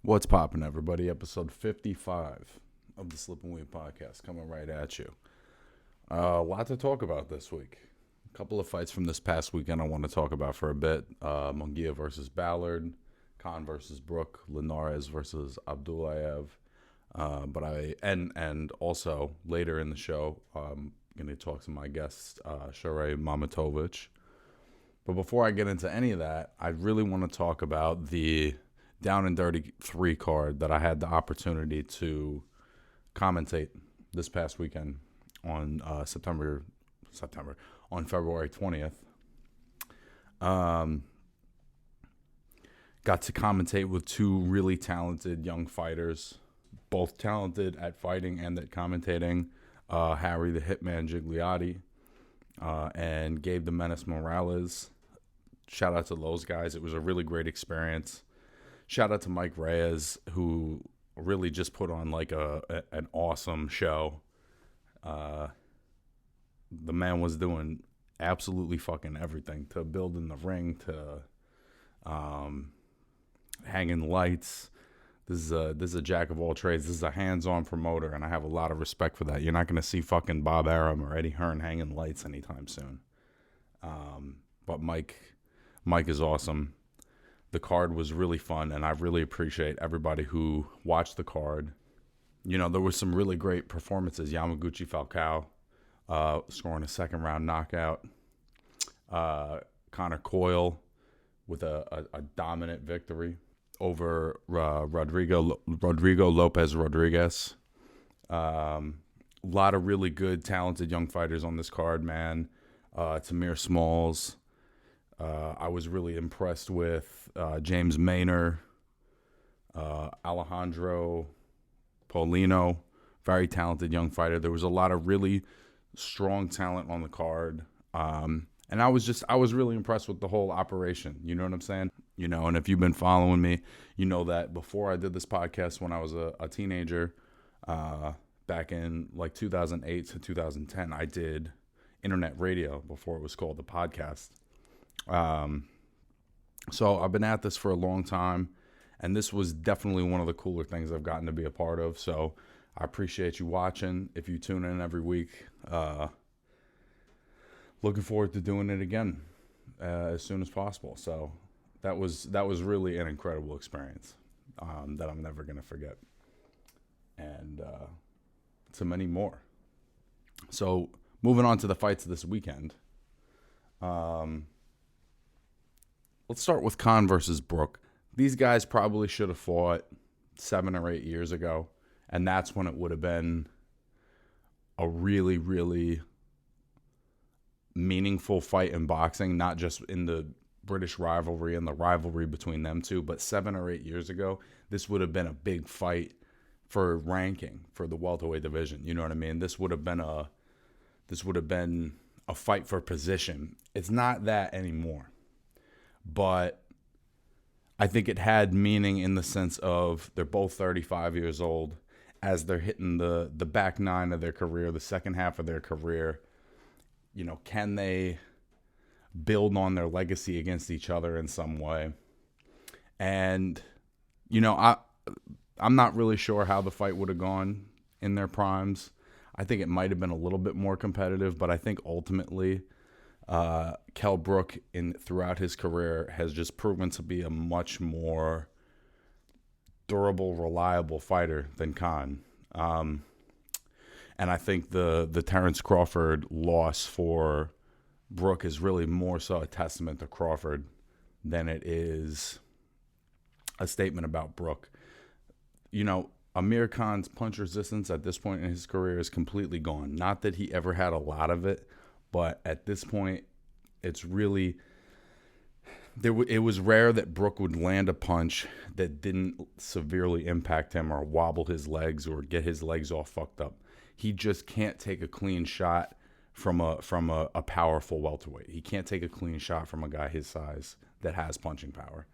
What's poppin', everybody? Episode 55 of the Slip and Weave podcast coming right at you. A lot to talk about this week. A couple of fights from this past weekend I want to talk about for a bit. Munguia versus Ballard, Khan versus Brook, Linares versus Abdullaev. And also later in the show, I'm going to talk to my guest, Suray Mahmutovic. But before I get into any of that, I really want to talk about the Down and Dirty 3 card that I had the opportunity to commentate this past weekend on on February 20th. Got to commentate with two really talented young fighters, both talented at fighting and at commentating. Harry the Hitman Gigliotti and Gabe the Menace Morales. Shout out to those guys. It was a really great experience. Shout out to Mike Reyes, who really just put on like an awesome show. The man was doing absolutely fucking everything, to build in the ring, to hanging lights. This is a jack of all trades. This is a hands-on promoter, and I have a lot of respect for that. You're not going to see fucking Bob Arum or Eddie Hearn hanging lights anytime soon. But Mike is awesome. The card was really fun, and I really appreciate everybody who watched the card. You know, there was some really great performances. Yamaguchi Falcao scoring a second-round knockout. Connor Coyle with a dominant victory over Rodrigo Lopez Rodriguez. A lot of really good, talented young fighters on this card, man. Tamir Smalls. I was really impressed with James Maynor, Alejandro Paulino, very talented young fighter. There was a lot of really strong talent on the card. And I was really impressed with the whole operation. You know what I'm saying? You know, and if you've been following me, you know that before I did this podcast when I was a teenager, back in like 2008 to 2010, I did internet radio before it was called the podcast. So I've been at this for a long time, and this was definitely one of the cooler things I've gotten to be a part of. So I appreciate you watching. If you tune in every week, looking forward to doing it again as soon as possible. So that was really an incredible experience that I'm never going to forget, and to many more. So moving on to the fights this weekend. Let's start with Khan versus Brook. These guys probably should have fought 7 or 8 years ago, and that's when it would have been a really, really meaningful fight in boxing, not just in the British rivalry and the rivalry between them two, but 7 or 8 years ago, this would have been a big fight for ranking for the welterweight division. You know what I mean? This would have been a fight for position. It's not that anymore. But I think it had meaning in the sense of they're both 35 years old. As they're hitting the back nine of their career, the second half of their career, you know, can they build on their legacy against each other in some way? And, you know, I'm not really sure how the fight would have gone in their primes. I think it might have been a little bit more competitive, but I think ultimately Kell Brook throughout his career has just proven to be a much more durable, reliable fighter than Khan. And I think the Terrence Crawford loss for Brook is really more so a testament to Crawford than it is a statement about Brook. You know, Amir Khan's punch resistance at this point in his career is completely gone. Not that he ever had a lot of it, but at this point, it's really it was rare that Brook would land a punch that didn't severely impact him or wobble his legs or get his legs all fucked up. He just can't take a clean shot from a powerful welterweight. He can't take a clean shot from a guy his size that has punching power.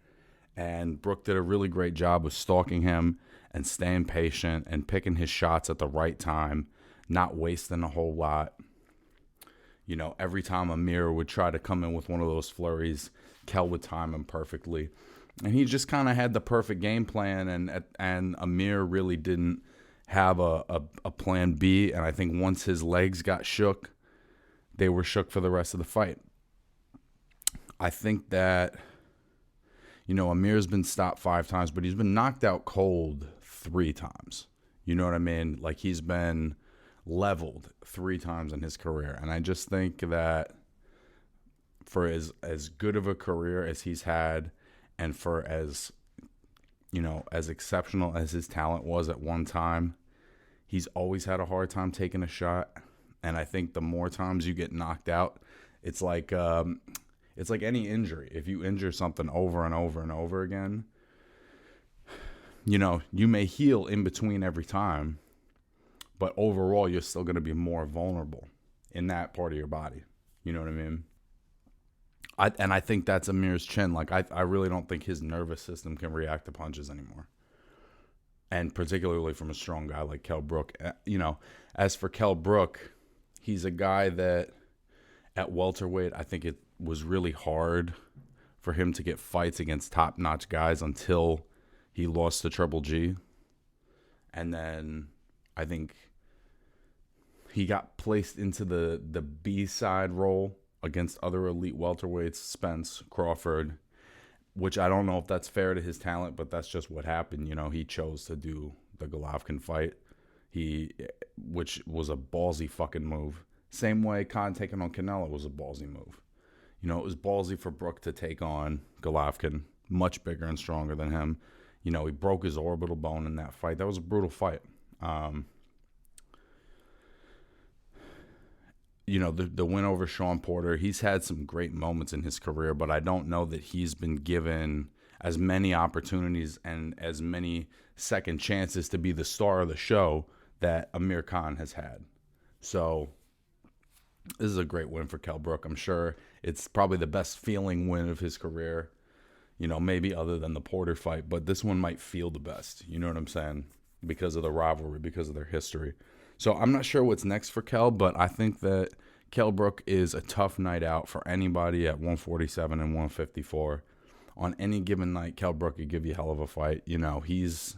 And Brook did a really great job of stalking him and staying patient and picking his shots at the right time, not wasting a whole lot. You know, every time Amir would try to come in with one of those flurries, Kell would time him perfectly. And he just kind of had the perfect game plan, and Amir really didn't have a plan B. And I think once his legs got shook, they were shook for the rest of the fight. I think that, Amir's been stopped 5 times, but he's been knocked out cold 3 times. You know what I mean? Like, he's been leveled 3 times in his career. And I just think that for as good of a career as he's had, and for as exceptional as his talent was at one time, he's always had a hard time taking a shot. And I think the more times you get knocked out, it's like any injury. If you injure something over and over and over again, you may heal in between every time, but overall you're still going to be more vulnerable in that part of your body. You know what I mean? I think that's Amir's chin. Like, I really don't think his nervous system can react to punches anymore. And particularly from a strong guy like Kell Brook. As for Kell Brook, he's a guy that at welterweight, I think it was really hard for him to get fights against top-notch guys until he lost to Triple G. And then I think he got placed into the B-side role against other elite welterweights, Spence, Crawford, which I don't know if that's fair to his talent, but that's just what happened. He chose to do the Golovkin fight, which was a ballsy fucking move. Same way Khan taking on Canelo was a ballsy move. It was ballsy for Brook to take on Golovkin, much bigger and stronger than him. He broke his orbital bone in that fight. That was a brutal fight. The win over Sean Porter, he's had some great moments in his career, but I don't know that he's been given as many opportunities and as many second chances to be the star of the show that Amir Khan has had. So this is a great win for Kell Brook. I'm sure it's probably the best feeling win of his career, maybe other than the Porter fight, but this one might feel the best. You know what I'm saying? Because of the rivalry, because of their history. So I'm not sure what's next for Kell, but I think that Kell Brook is a tough night out for anybody at 147 and 154. On any given night, Kell Brook could give you a hell of a fight. He's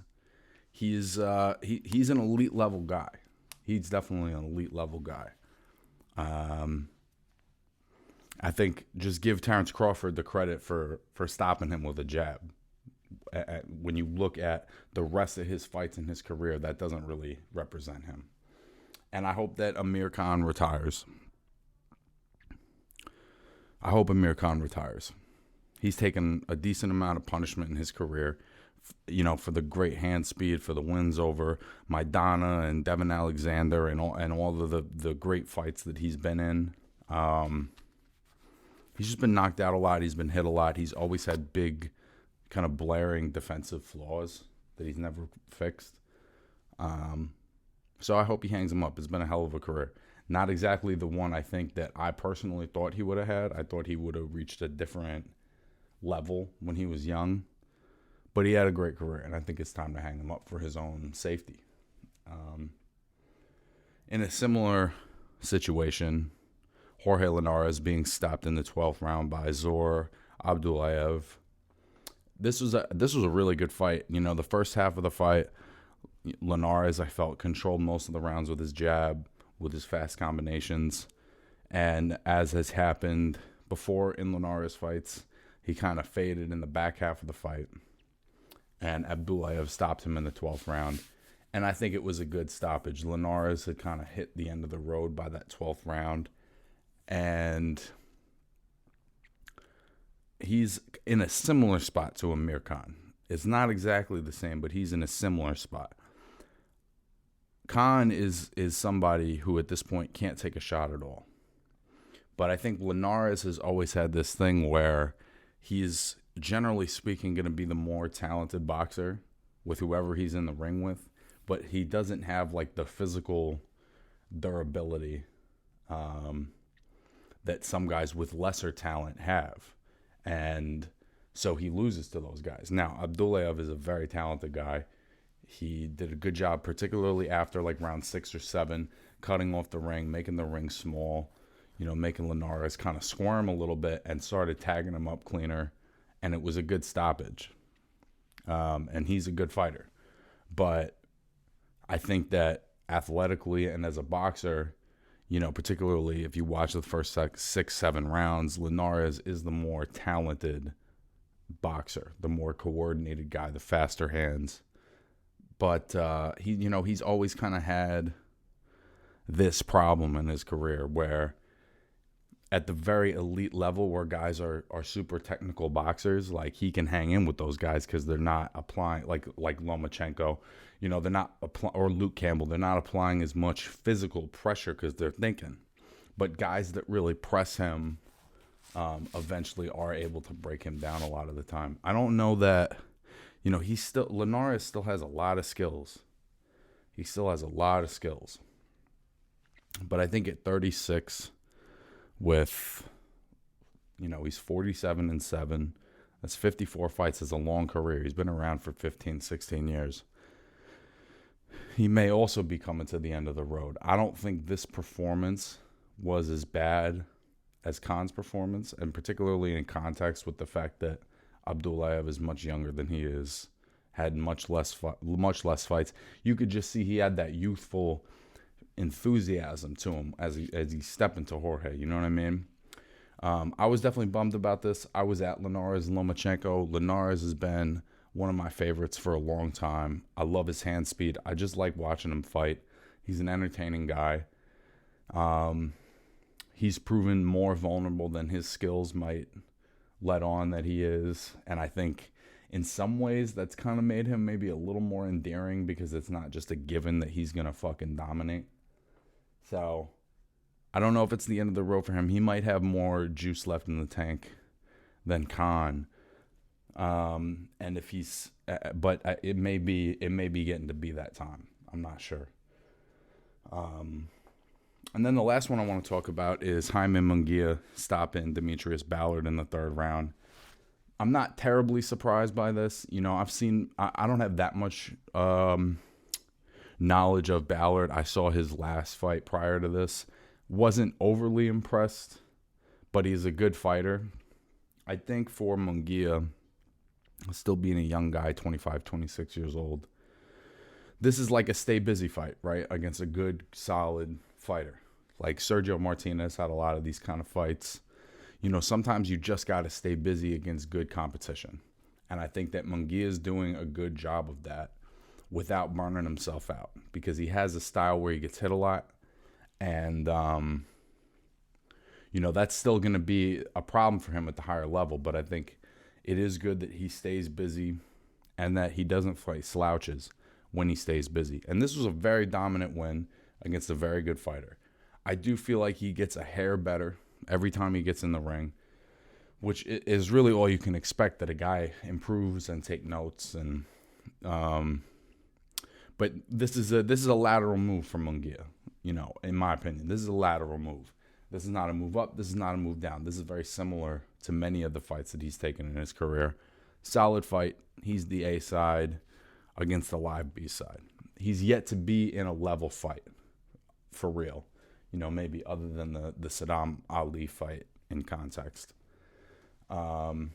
an elite level guy. He's definitely an elite level guy. I think just give Terrence Crawford the credit for stopping him with a jab. When you look at the rest of his fights in his career, that doesn't really represent him. And I hope that Amir Khan retires. He's taken a decent amount of punishment in his career, for the great hand speed, for the wins over Maidana and Devin Alexander and all of the great fights that he's been in. He's just been knocked out a lot. He's been hit a lot. He's always had big, kind of blaring defensive flaws that he's never fixed. So I hope he hangs him up. It's been a hell of a career. Not exactly the one I think that I personally thought he would have had. I thought he would have reached a different level when he was young. But he had a great career, and I think it's time to hang him up for his own safety. In a similar situation, Jorge Linares being stopped in the 12th round by Zaur Abdullaev. This was a really good fight. The first half of the fight, Linares, I felt, controlled most of the rounds with his jab, with his fast combinations. And as has happened before in Linares fights, he kind of faded in the back half of the fight. And Abdullaev stopped him in the 12th round. And I think it was a good stoppage. Linares had kind of hit the end of the road by that 12th round. And he's in a similar spot to Amir Khan. It's not exactly the same, but he's in a similar spot. Khan is somebody who at this point can't take a shot at all. But I think Linares has always had this thing where he's, generally speaking, going to be the more talented boxer with whoever he's in the ring with. But he doesn't have like the physical durability that some guys with lesser talent have. And so he loses to those guys. Now, Abdullaev is a very talented guy. He did a good job, particularly after like round 6 or 7, cutting off the ring, making the ring small, making Linares kind of squirm a little bit, and started tagging him up cleaner and it was a good stoppage. And he's a good fighter. But I think that athletically and as a boxer, particularly if you watch the first 6-7 rounds, Linares is the more talented boxer, the more coordinated guy, the faster hands. But he's always kind of had this problem in his career where at the very elite level where guys are super technical boxers, like he can hang in with those guys because they're not applying, like Lomachenko, they're not or Luke Campbell, they're not applying as much physical pressure because they're thinking. But guys that really press him eventually are able to break him down a lot of the time. I don't know that, Linares still has a lot of skills. He still has a lot of skills. But I think at 36, with, he's 47-7. That's 54 fights. It's a long career. He's been around for 15, 16 years. He may also be coming to the end of the road. I don't think this performance was as bad as Khan's performance, and particularly in context with the fact that Abdullaev is much younger than he is, had much less fights. You could just see he had that youthful enthusiasm to him as he stepped into Jorge. You know what I mean? I was definitely bummed about this. I was at Linares and Lomachenko. Linares has been one of my favorites for a long time. I love his hand speed. I just like watching him fight. He's an entertaining guy. He's proven more vulnerable than his skills might let on that he is. And I think in some ways that's kind of made him maybe a little more endearing because it's not just a given that he's going to fucking dominate. So I don't know if it's the end of the road for him. He might have more juice left in the tank than Khan. And if he's, but it may be getting to be that time. I'm not sure. And then the last one I want to talk about is Jaime Munguia stopping D'Mitrius Ballard in the third round. I'm not terribly surprised by this. I don't have that much knowledge of Ballard. I saw his last fight prior to this. Wasn't overly impressed, but he's a good fighter. I think for Munguia, still being a young guy, 25, 26 years old, this is like a stay busy fight, right? Against a good, solid fighter. Like Sergio Martinez had a lot of these kind of fights. Sometimes you just got to stay busy against good competition. And I think that Munguia is doing a good job of that without burning himself out because he has a style where he gets hit a lot. And, that's still going to be a problem for him at the higher level. But I think it is good that he stays busy and that he doesn't fight slouches when he stays busy. And this was a very dominant win against a very good fighter. I do feel like he gets a hair better every time he gets in the ring, which is really all you can expect, that a guy improves and take notes. And but this is a lateral move from Munguia, in my opinion. This is a lateral move. This is not a move up. This is not a move down. This is very similar to many of the fights that he's taken in his career. Solid fight. He's the A side against the live B side. He's yet to be in a level fight, for real. Maybe other than the Saddam Ali fight in context. So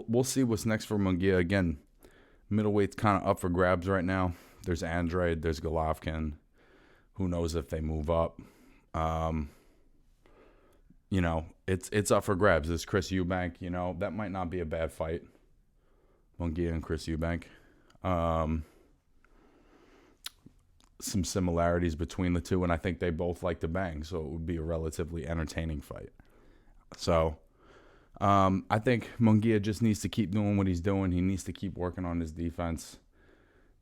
we'll see what's next for Munguia. Again, middleweight's kind of up for grabs right now. There's Andrade, there's Golovkin. Who knows if they move up? It's up for grabs. There's Chris Eubank. That might not be a bad fight. Munguia and Chris Eubank. Some similarities between the two, and I think they both like to bang, so it would be a relatively entertaining fight. So I think Munguia just needs to keep doing what he's doing. He needs to keep working on his defense.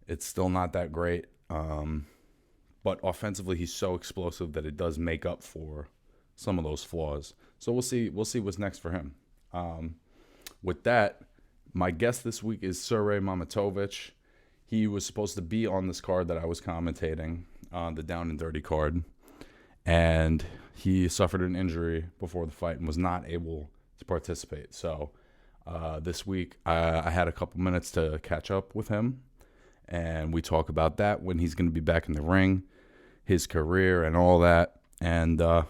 It's still not that great, but offensively he's so explosive that it does make up for some of those flaws. So we'll see what's next for him. With that, my guest this week is Suray Mahmutovic. He was supposed to be on this card that I was commentating, the Down and Dirty card, and he suffered an injury before the fight and was not able to participate. So this week I had a couple minutes to catch up with him, and we talk about that, when he's going to be back in the ring, his career, and all that. And I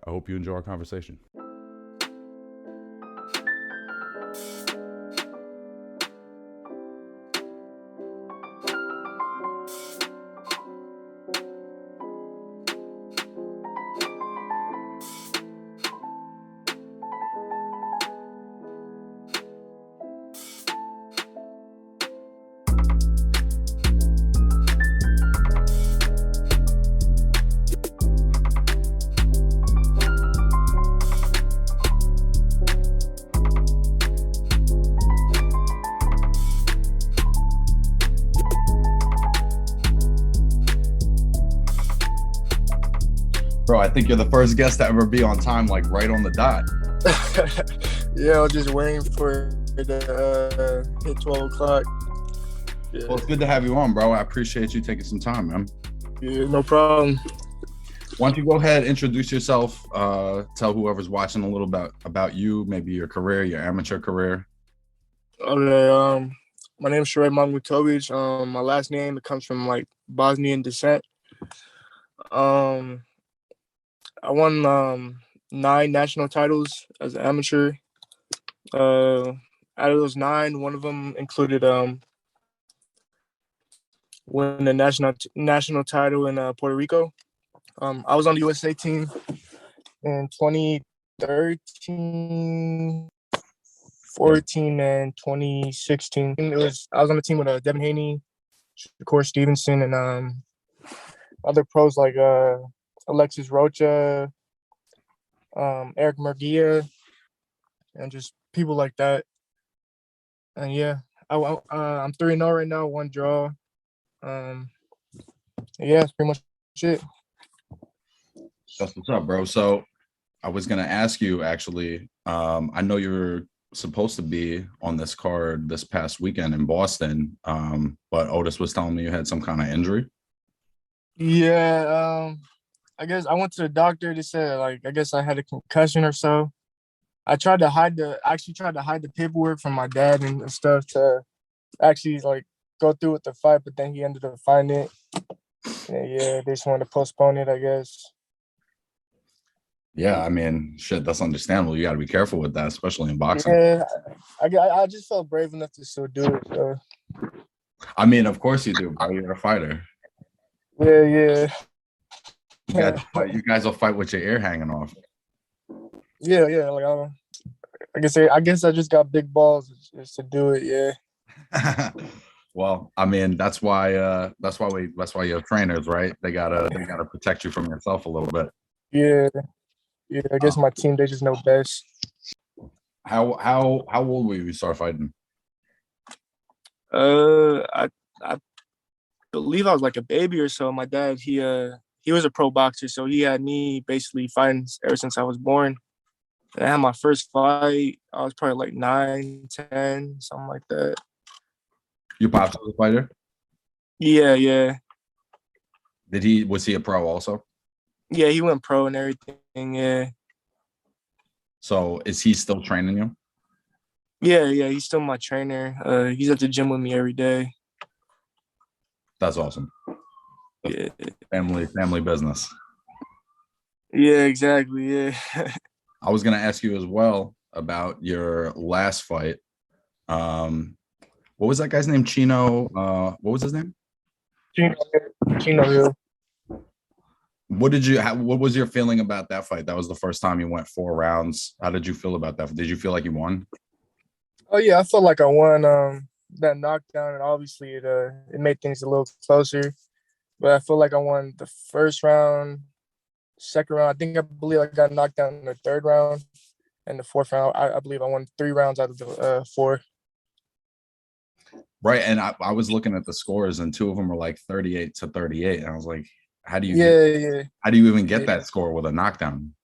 hope you enjoy our conversation. Bro, I think you're the first guest to ever be on time, like right on the dot. Yeah, I was just waiting for it to hit 12 o'clock. Yeah. Well, it's good to have you on, bro. I appreciate you taking some time, man. Yeah, no problem. Why don't you go ahead, introduce yourself, tell whoever's watching a little bit about you, maybe your career, your amateur career. Okay, my name is Suray Mahmutovic. My last name, it comes from like Bosnian descent. I won 9 national titles as an amateur. Out of those 9, one of them included winning the national title in Puerto Rico. I was on the USA team in 2013, 14, and 2016. I was on the team with Devin Haney, Shakur Stevenson, and other pros like Alexis Rocha, Eric Murguia, and just people like that. And yeah, I'm 3-0 right now, 1 draw. Yeah, that's pretty much it. That's what's up, bro. So I was going to ask you, actually, I know you were supposed to be on this card this past weekend in Boston, but Otis was telling me you had some kind of injury. Yeah, I guess I went to the doctor. They said, like, I guess I had a concussion or so. I tried to hide the paperwork from my dad and stuff to actually, like, go through with the fight, but then he ended up finding it. And yeah, they just wanted to postpone it, I guess. Yeah, I mean, shit, that's understandable. You got to be careful with that, especially in boxing. Yeah, I just felt brave enough to still do it. So. I mean, of course you do, bro. You're a fighter. Yeah. You guys will fight with your ear hanging off. Yeah. Like I guess I just got big balls just to do it. Yeah. Well, I mean, that's why you have trainers, right? They gotta protect you from yourself a little bit. Yeah. I guess my team, they just know best. How old were you start fighting? I believe I was like a baby or so. My dad, he was a pro boxer, so he had me basically fighting ever since I was born. And I had my first fight, I was probably like 9, 10, something like that. Your pops was a fighter? Yeah. Was he a pro also? Yeah, he went pro and everything, yeah. So is he still training you? Yeah, he's still my trainer. He's at the gym with me every day. That's awesome. Yeah. Family business. Yeah, exactly, yeah. I was gonna ask you as well about your last fight. What was that guy's name? Chino. What was his name? Chino Hill. What was your feeling about that fight? That was the first time you went 4 rounds. How did you feel about that? Did you feel like you won? Oh yeah, I felt like I won that knockdown, and obviously it made things a little closer. But I feel like I won the first round, second round. I believe I got knocked down in the 3rd round, and the 4th round. I believe I won 3 rounds out of the 4. Right, and I was looking at the scores, and 2 of them were like 38-38, and I was like, how do you even get that score with a knockdown?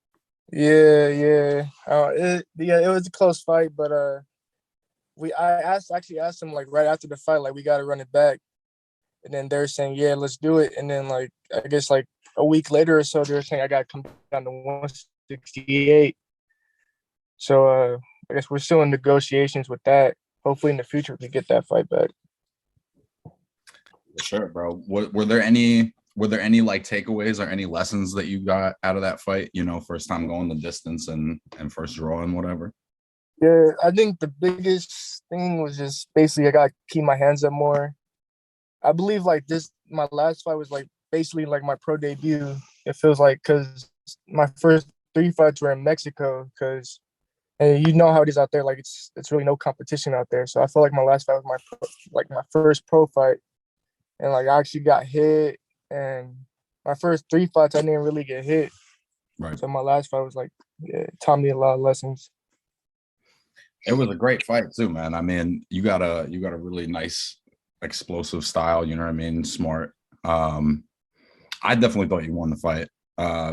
Yeah. It was a close fight, but I actually asked him like right after the fight, like we got to run it back, and then they're saying yeah, let's do it, and then like I guess like a week later or so they're saying I got to come down to 168. So I guess we're still in negotiations with that. Hopefully in the future we get that fight back. For sure, bro. Were there any like takeaways or any lessons that you got out of that fight? You know, first time going the distance and first draw and whatever. Yeah, I think the biggest thing was just basically I got to keep my hands up more. I believe like my last fight was like basically like my pro debut. It feels like because my first 3 fights were in Mexico and you know how it is out there. Like it's really no competition out there. So I feel like my last fight was my first pro fight, and like I actually got hit. And my first 3 fights I didn't really get hit. Right. So my last fight was like it taught me a lot of lessons. It was a great fight too, man. I mean, you got a really nice explosive style. You know what I mean? Smart. I definitely thought you won the fight.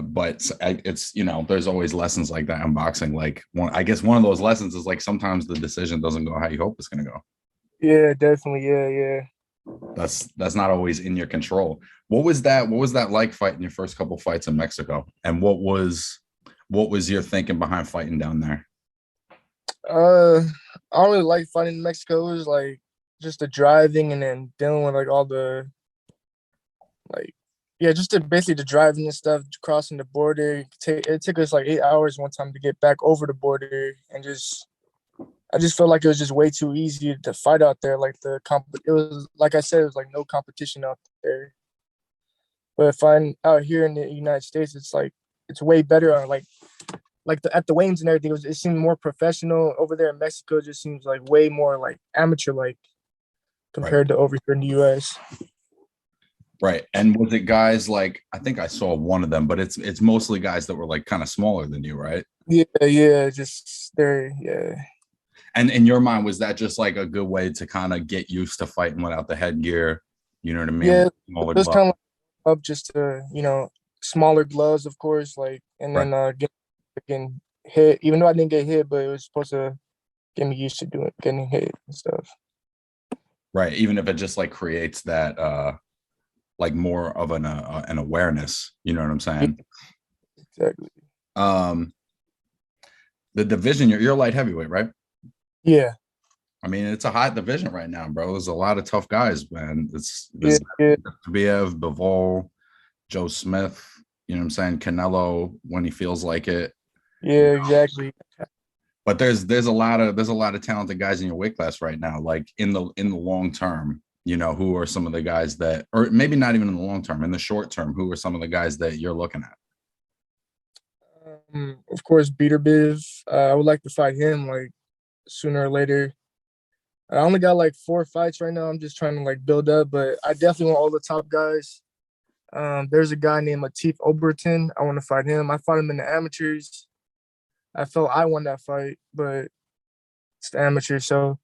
But it's, there's always lessons like that in boxing. Like I guess one of those lessons is like sometimes the decision doesn't go how you hope it's going to go. Yeah, definitely. Yeah. That's not always in your control. What was that like fighting your first couple fights in Mexico? And what was your thinking behind fighting down there? I don't really like fighting in Mexico. It was like just the driving and then dealing with like all the like yeah, just basically the driving and stuff, crossing the border. It took us like 8 hours one time to get back over the border, and I just felt like it was just way too easy to fight out there. Like it was like I said, it was like no competition out there. But if I'm out here in the United States, it's like it's way better. At the weigh-ins and everything, it seemed more professional. Over there in Mexico, it just seems like way more like amateur like Right. compared to over here in the US. Right. And was it guys like, I think I saw one of them, but it's mostly guys that were like kind of smaller than you, right? Yeah, just there, yeah. And in your mind, was that just like a good way to kind of get used to fighting without the headgear? You know what I mean? Yeah, Smaller it was gloves. kind of like up just to, smaller gloves, of course, like, and Right. then getting hit, even though I didn't get hit, but it was supposed to get me used to getting hit and stuff. Right. Even if it just like creates that, like more of an awareness, you know what I'm saying? Exactly. The division, you're light heavyweight, right? Yeah. I mean, it's a hot division right now, bro. There's a lot of tough guys, man. Yeah. Biev, Bivol, Joe Smith, you know what I'm saying? Canelo when he feels like it. Yeah, exactly. But there's a lot of talented guys in your weight class right now, like in the long term, who are some of the guys that, or maybe not even in the long term, in the short term, who are some of the guys that you're looking at? Of course, Benavidez. I would like to fight him like sooner or later. I only got like 4 fights right now. I'm just trying to like build up, but I definitely want all the top guys. There's a guy named Latif Oberton. I want to fight him. I fought him in the amateurs. I felt I won that fight, but it's the amateur. So,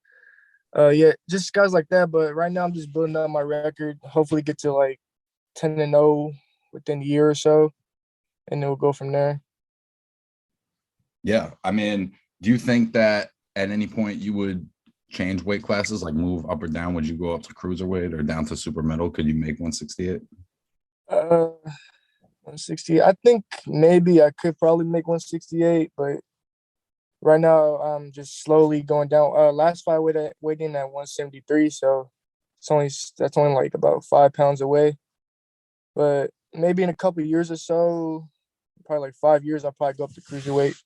yeah, just guys like that. But right now, I'm just building up my record. Hopefully, get to like 10-0 within a year or so, and then we'll go from there. Yeah, I mean, do you think that at any point you would change weight classes, like move up or down? Would you go up to cruiserweight or down to super middle? Could you make 168? 160. I think maybe I could probably make 168, but right now I'm just slowly going down. Last fight weighed in at 173, so that's only like about 5 pounds away. But maybe in a couple of years or so, probably like 5 years, I'll probably go up to cruiserweight.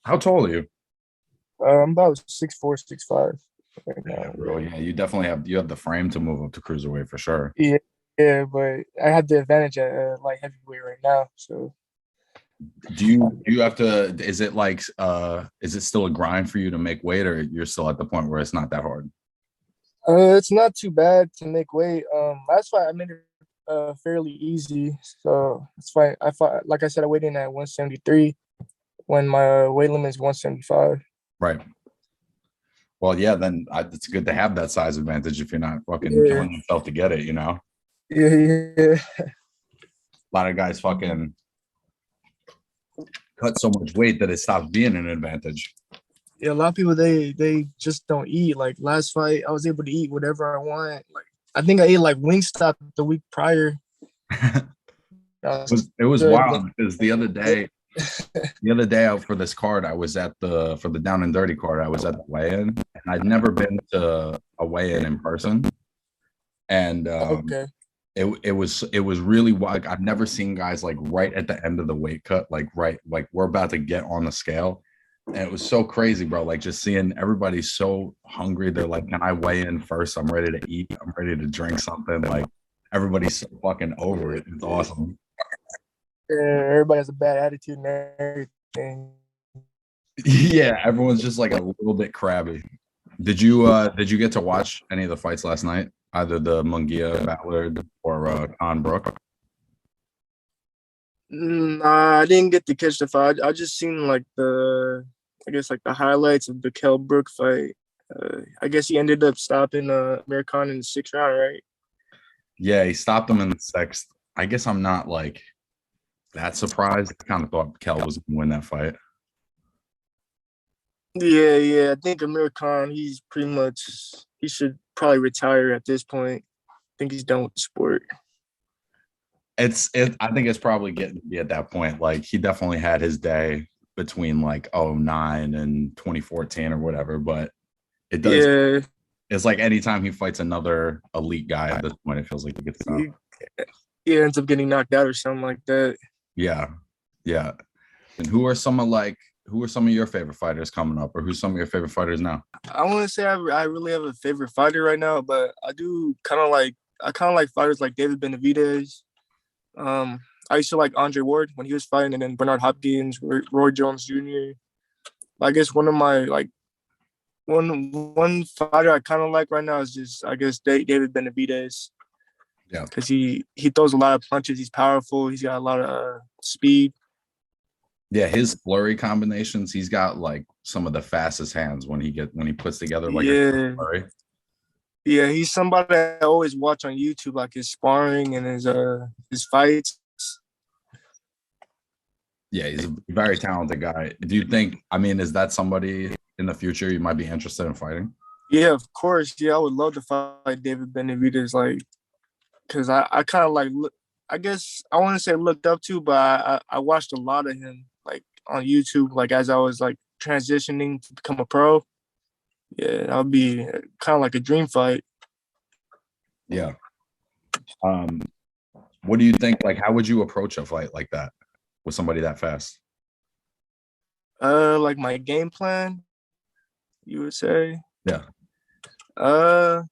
How tall are you? I'm about 6'4", 6'5" right now. Yeah, bro. Yeah, you definitely have the frame to move up to cruiserweight for sure. Yeah, but I have the advantage at light heavyweight right now. So, Do you have to? Is it like is it still a grind for you to make weight, or you're still at the point where it's not that hard? it's not too bad to make weight. Last fight I made it fairly easy. So it's fine. I fought, like I said, I weighed in at 173 when my weight limit is 175. Right. Well, yeah, then it's good to have that size advantage if you're not fucking killing yourself to get it, Yeah. A lot of guys fucking cut so much weight that it stops being an advantage. Yeah, a lot of people they just don't eat. Like last fight, I was able to eat whatever I want. Like I think I ate like Wingstop the week prior. It was wild because the other day out for this card, I was at for the down and dirty card. I was at the weigh-in, and I'd never been to a weigh-in in person, and it was really wild. I've never seen guys like right at the end of the weight cut, like we're about to get on the scale, and it was so crazy, bro. Like just seeing everybody so hungry. They're like, "Can I weigh in first? I'm ready to eat. I'm ready to drink something." Like everybody's so fucking over it. It's awesome. Everybody has a bad attitude and everything. Yeah, everyone's just like a little bit crabby. Did you get to watch any of the fights last night? Either the Munguia Ballard or Kell Brook? Nah, I didn't get to catch the fight. I just seen like the highlights of the Kell Brook fight. I guess he ended up stopping Amir Khan in the 6th round, right? Yeah, he stopped him in the 6th. I guess I'm not like that surprised. I kind of thought Kell was going to win that fight. Yeah. I think Amir Khan, he's pretty much he should probably retire at this point. I think he's done with the sport. I think it's probably getting to be at that point. Like he definitely had his day between like 09 and 2014 or whatever, but it does. Yeah, It's like anytime he fights another elite guy at this point, it feels like he gets stopped. he ends up getting knocked out or something like that. Yeah. Yeah. And who are some of your favorite fighters coming up, or who's some of your favorite fighters now? I want to say I really have a favorite fighter right now, but I kind of like fighters like David Benavidez. I used to like Andre Ward when he was fighting, and then Bernard Hopkins, Roy Jones Jr. I guess one of my like one fighter I kind of like right now is just I guess David Benavidez. Yeah, because he throws a lot of punches. He's powerful. He's got a lot of speed. yeah. His flurry combinations, he's got like some of the fastest hands when he puts together like a flurry. Yeah, he's somebody I always watch on YouTube, like his sparring and his fights. Yeah, he's a very talented guy. Do you think? I mean, is that somebody in the future you might be interested in fighting? Yeah, of course. Yeah, I would love to fight David Benavidez, like, because I kind of like, I guess I want to say looked up to, but I watched a lot of him, like, on YouTube, like, as I was, like, transitioning to become a pro. Yeah, that would be kind of like a dream fight. Yeah. What do you think? Like, how would you approach a fight like that with somebody that fast? Like my game plan, you would say. Yeah. I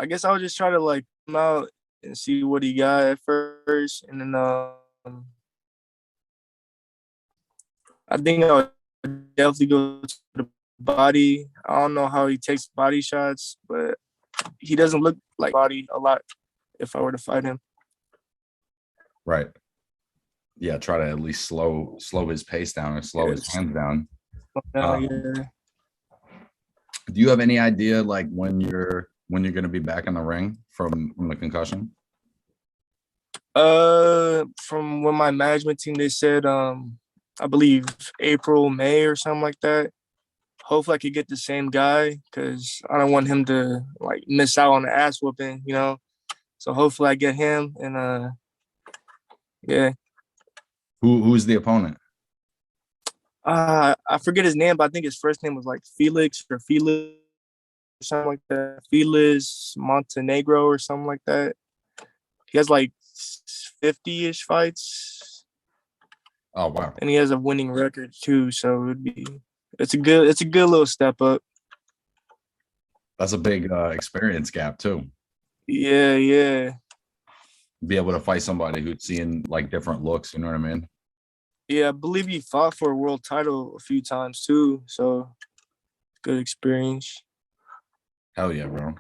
guess I would just try to like come out and see what he got at first, and then I think I would definitely go to the body. I don't know how he takes body shots, but he doesn't look like body a lot if I were to fight him. Right. Yeah, try to at least slow his pace down or slow his hands down. Yeah. Do you have any idea like when you're going to be back in the ring from the concussion? From when my management team, they said I believe April, May or something like that. Hopefully I could get the same guy because I don't want him to like miss out on the ass whooping, you know. So hopefully I get him and yeah. Who's the opponent? I forget his name, but I think his first name was like Felix or something like that. Felix Montenegro or something like that. He has like 50-ish fights. Oh wow. And he has a winning record too, so it's a good little step up. That's a big experience gap too. Yeah. Be able to fight somebody who's seeing like different looks, you know what I mean? Yeah, I believe he fought for a world title a few times too, so good experience. Hell yeah, bro.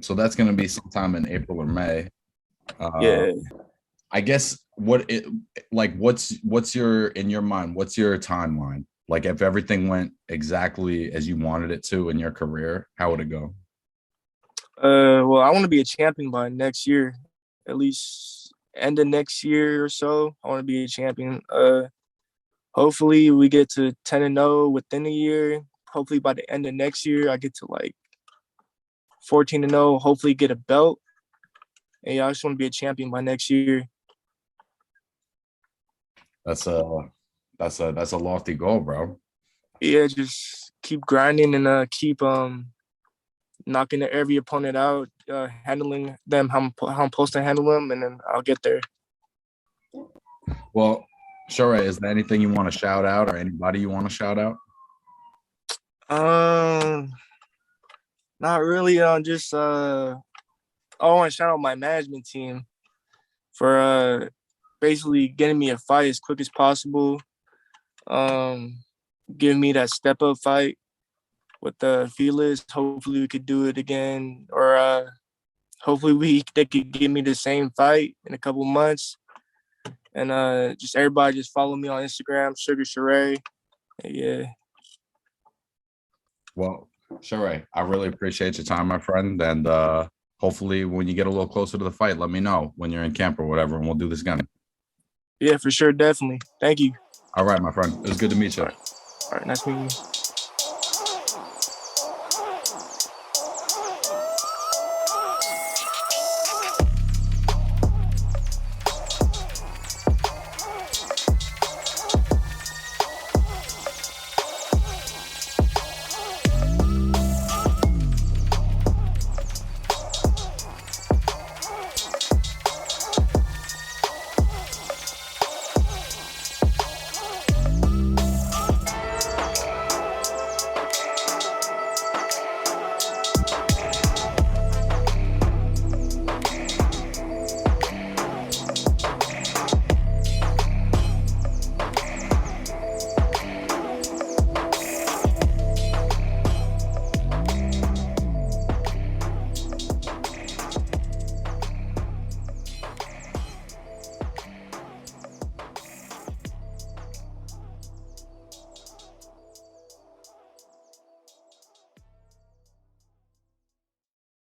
So that's gonna be sometime in April or May. Yeah. I guess what's your in your mind, what's your timeline? Like if everything went exactly as you wanted it to in your career, how would it go? Well, I want to be a champion by next year, at least end of next year or so. I want to be a champion. Hopefully we get to 10-0 within a year. Hopefully by the end of next year, I get to like 14-0. Hopefully get a belt. And yeah, I just want to be a champion by next year. That's a lofty goal, bro. Yeah, just keep grinding and keep knocking every opponent out, handling them how I'm supposed to handle them, and then I'll get there. Well, Suray, is there anything you want to shout out or anybody you want to shout out? Not really. Just I want to shout out my management team for basically getting me a fight as quick as possible. Giving me that step up fight with the Felix. Hopefully we could do it again, or hopefully they could give me the same fight in a couple months. And just everybody just follow me on Instagram, Sugar Suray. Yeah. Well, Suray, I really appreciate your time, my friend, and hopefully when you get a little closer to the fight, let me know when you're in camp or whatever, and we'll do this again. Yeah, for sure. Definitely. Thank you. All right, my friend. It was good to meet you. All right. Nice meeting you.